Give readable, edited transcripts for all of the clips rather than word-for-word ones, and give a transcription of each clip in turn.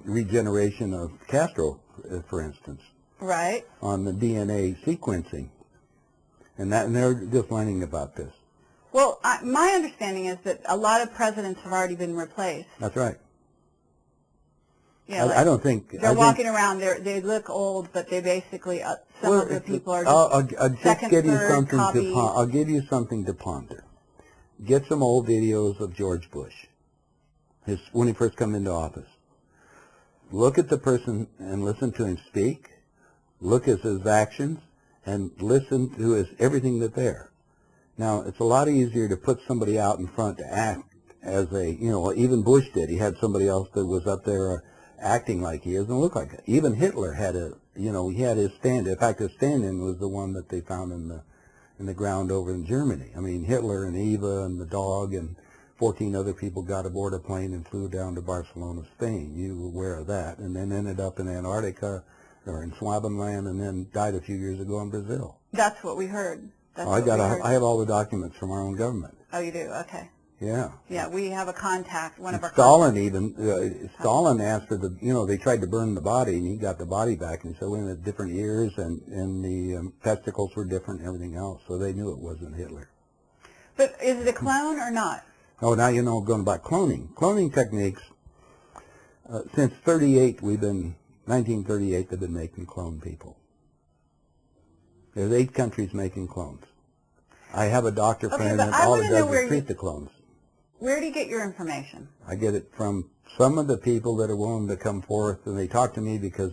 regeneration of Castro, for instance. Right. On the DNA sequencing. And they're just learning about this. Well, my understanding is that a lot of presidents have already been replaced. That's right. Yeah, I don't think... They're walking around, they look old, but they basically, some of the people are just I'll second, third copies. I'll give you something to ponder. Get some old videos of George Bush, when he first came into office. Look at the person and listen to him speak. Look at his actions and listen to everything that's there. Now, it's a lot easier to put somebody out in front to act as even Bush did. He had somebody else that was up there acting like he is and look like it. Even Hitler had he had his stand. In fact, his stand-in was the one that they found in the ground over in Germany. I mean, Hitler and Eva and the dog and 14 other people got aboard a plane and flew down to Barcelona, Spain. You were aware of that. And then ended up in Antarctica or in Swabenland and then died a few years ago in Brazil. That's what we heard. I have all the documents from our own government. Oh, you do? Okay. Yeah. Yeah, we have a contact, one of our Stalin Stalin asked for they tried to burn the body, and he got the body back, and so in the different years, and the testicles were different and everything else, so they knew it wasn't Hitler. But is it a clone or not? Oh, now going about cloning. Cloning techniques, since 1938, they've been making clone people. There's 8 countries making clones. I have a doctor friend that all it does is treat the clones. Where do you get your information? I get it from some of the people that are willing to come forth, and they talk to me because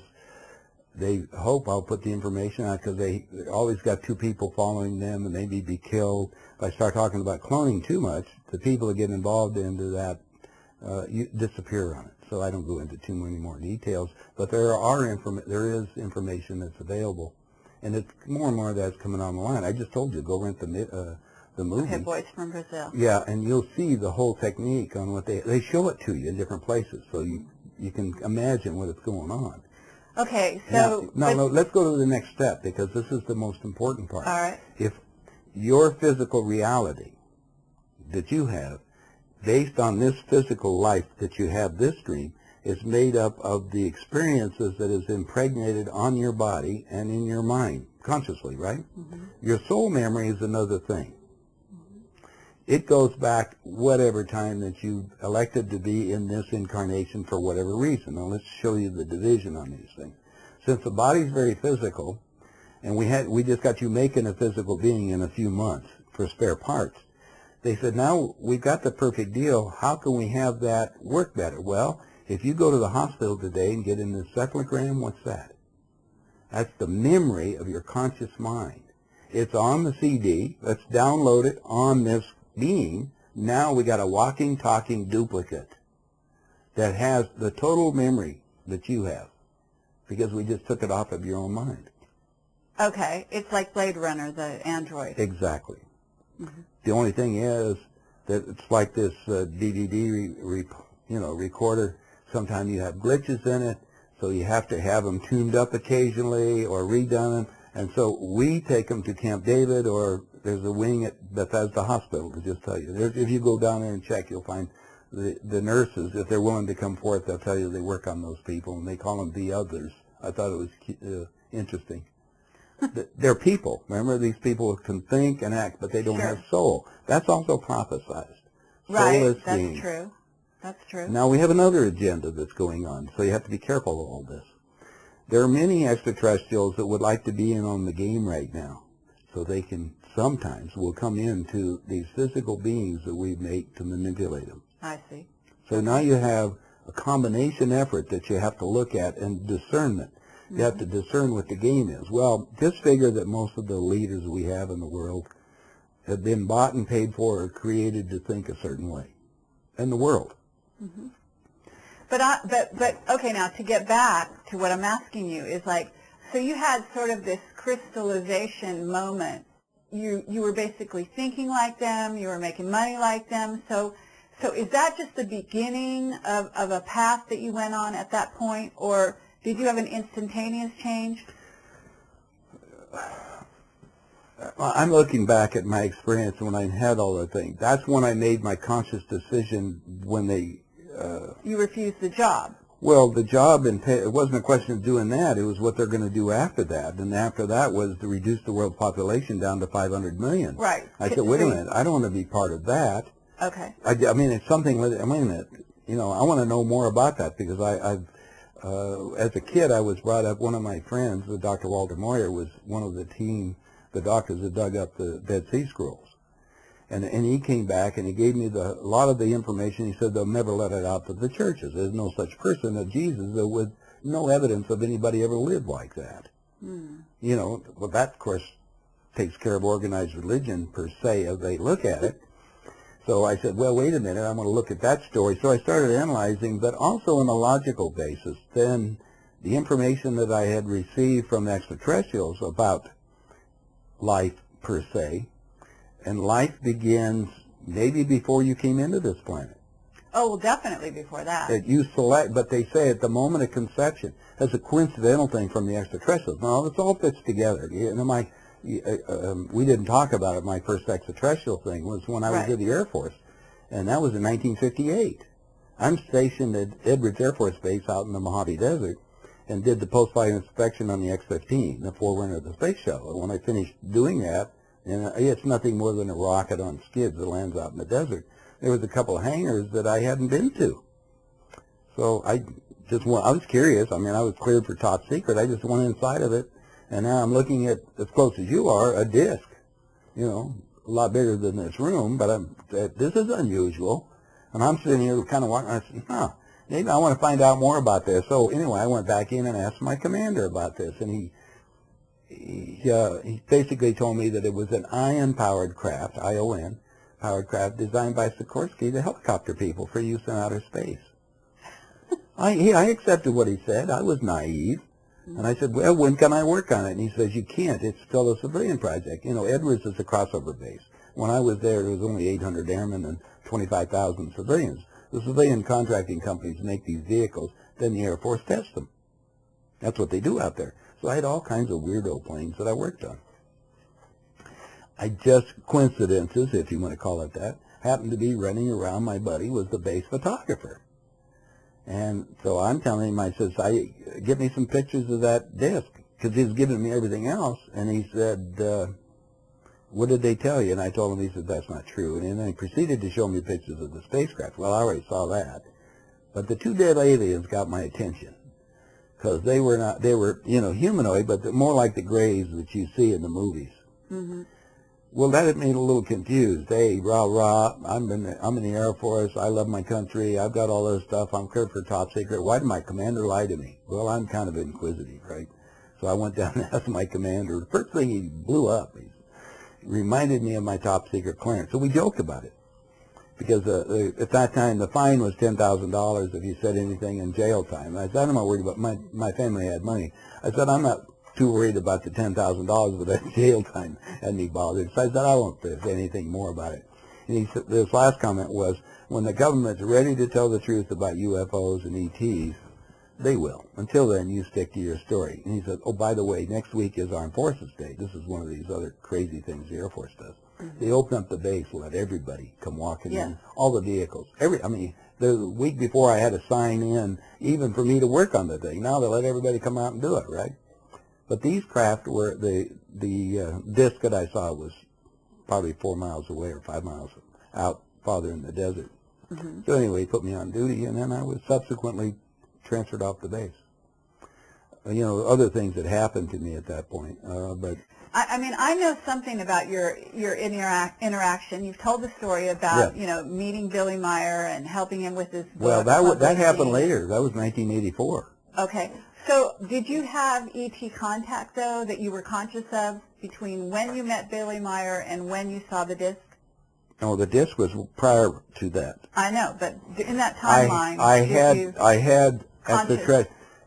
they hope I'll put the information out, because they always got 2 people following them and maybe be killed. If I start talking about cloning too much, the people that get involved into that disappear on it. So I don't go into too many more details, but there is information that's available. And it's more and more of that's coming on the line. I just told you, go rent the movie. Okay, Boys from Brazil. Yeah, and you'll see the whole technique on what they show it to you in different places, so you can imagine what is going on. Okay, so... No, let's go to the next step, because this is the most important part. All right. If your physical reality that you have, based on this physical life that you have, this dream, is made up of the experiences that is impregnated on your body and in your mind, consciously, right? Mm-hmm. Your soul memory is another thing. Mm-hmm. It goes back whatever time that you elected to be in this incarnation for whatever reason. Now let's show you the division on these things. Since the body's very physical, and we just got you making a physical being in a few months for spare parts, they said, now we've got the perfect deal. How can we have that work better? Well, if you go to the hospital today and get an encephalogram, what's that? That's the memory of your conscious mind. It's on the CD. Let's download it on this being. Now we got a walking, talking duplicate that has the total memory that you have, because we just took it off of your own mind. Okay. It's like Blade Runner, the android. Exactly. Mm-hmm. The only thing is that it's like this DVD recorder. Sometimes you have glitches in it, so you have to have them tuned up occasionally or redone. And so we take them to Camp David, or there's a wing at Bethesda Hospital, to just tell you. If you go down there and check, you'll find the nurses, if they're willing to come forth, they'll tell you they work on those people, and they call them the others. I thought it was interesting. They're people. Remember, these people can think and act, but they don't have soul. That's also prophesized. Right, that's true. That's true. Now we have another agenda that's going on, so you have to be careful of all this. There are many extraterrestrials that would like to be in on the game right now, so they can sometimes will come into these physical beings that we make to manipulate them. I see. So now you have a combination effort that you have to look at, and discernment. Mm-hmm. You have to discern what the game is. Well, just figure that most of the leaders we have in the world have been bought and paid for or created to think a certain way in the world. Mm-hmm. But okay, now to get back to what I'm asking you is like, so you had sort of this crystallization moment. You were basically thinking like them. You were making money like them. So is that just the beginning of a path that you went on at that point, or did you have an instantaneous change? I'm looking back at my experience when I had all the things. That's when I made my conscious decision when they... you refused the job. Well, the job, it wasn't a question of doing that. It was what they're going to do after that. And after that was to reduce the world population down to 500 million. Right. I said, wait a minute, I don't want to be part of that. Okay. I mean, it's something with, wait a minute, you know, I want to know more about that because as a kid, I was brought up, one of my friends, Dr. Walter Moyer, was one of the team, the doctors that dug up the Dead Sea Scrolls. And he came back and he gave me a lot of the information. He said they'll never let it out to the churches. There's no such person as Jesus. There was no evidence of anybody ever lived like that. You know, well, that, of course, takes care of organized religion per se as they look at it. So I said, well, wait a minute, I'm going to look at that story. So I started analyzing, but also on a logical basis. Then the information that I had received from extraterrestrials about life per se, and life begins maybe before you came into this planet. Oh, well, definitely before that. That you select, but they say at the moment of conception, that's a coincidental thing from the extraterrestrials. Now, it's all fits together. You know, we didn't talk about it. My first extraterrestrial thing was when I was in the Air Force, and that was in 1958. I'm stationed at Edwards Air Force Base out in the Mojave Desert and did the post-flight inspection on the X-15, the forerunner of the space shuttle. When I finished doing that, and it's nothing more than a rocket on skids that lands out in the desert, there was a couple of hangars that I hadn't been to. So I was curious. I mean, I was cleared for top secret. I just went inside of it. And now I'm looking at, as close as you are, a disc, you know, a lot bigger than this room, but this is unusual. And I'm sitting here kind of watching, I said, maybe I want to find out more about this. So anyway, I went back in and asked my commander about this, and he basically told me that it was an ion-powered craft, ION, powered craft designed by Sikorsky to helicopter people for use in outer space. I accepted what he said. I was naive. And I said, well, when can I work on it? And he says, you can't. It's still a civilian project. You know, Edwards is a crossover base. When I was there was only 800 airmen and 25,000 civilians. The civilian contracting companies make these vehicles, then the Air Force tests them. That's what they do out there. So I had all kinds of weirdo planes that I worked on. I just, coincidences, if you want to call it that, happened to be running around. My buddy was the base photographer. And so I'm telling him, I says, give me some pictures of that disc, because he was giving me everything else. And he said, what did they tell you? And I told him, he said, that's not true. And then he proceeded to show me pictures of the spacecraft. Well, I already saw that. But the two dead aliens got my attention, because they were, you know, humanoid, but more like the grays that you see in the movies. Mm-hmm. Well, that had me a little confused. Hey, rah, rah, I'm in the Air Force. I love my country. I've got all this stuff. I'm cleared for top secret. Why did my commander lie to me? Well, I'm kind of inquisitive, right? So I went down and asked my commander. The first thing, he blew up. He reminded me of my top secret clearance. So we joked about it. Because at that time, the fine was $10,000 if you said anything in jail time. I said, I'm not worried about my family had money. I said, I'm not too worried about the $10,000 with that jail time and me bothered. So I said, I won't say anything more about it. And he said, this last comment was, when the government's ready to tell the truth about UFOs and ETs, they will. Until then, you stick to your story. And he said, oh, by the way, next week is Armed Forces Day. This is one of these other crazy things the Air Force does. Mm-hmm. They open up the base, let everybody come walking in, all the vehicles. I mean, the week before I had to sign in, even for me to work on the thing. Now they let everybody come out and do it, right? But these craft were, the disc that I saw was probably 4 miles away or 5 miles out farther in the desert. Mm-hmm. So anyway, he put me on duty, and then I was subsequently transferred off the base. You know, other things that happened to me at that point, but... I mean, I know something about your interaction. You've told the story about, you know, meeting Billy Meyer and helping him with his book. Well, that happened later. That was 1984. Okay. So did you have ET contact, though, that you were conscious of between when you met Billy Meyer and when you saw the disc? No, the disc was prior to that. I know, but in that timeline, I had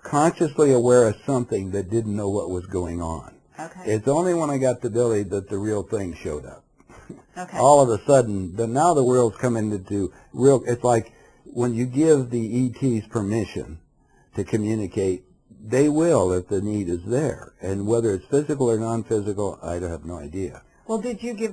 consciously aware of something that didn't know what was going on. Okay. It's only when I got to Billy that the real thing showed up. Okay. All of a sudden, now the world's coming into real. It's like when you give the ETs permission to communicate, they will if the need is there. And whether it's physical or non-physical, I have no idea. Well, did you give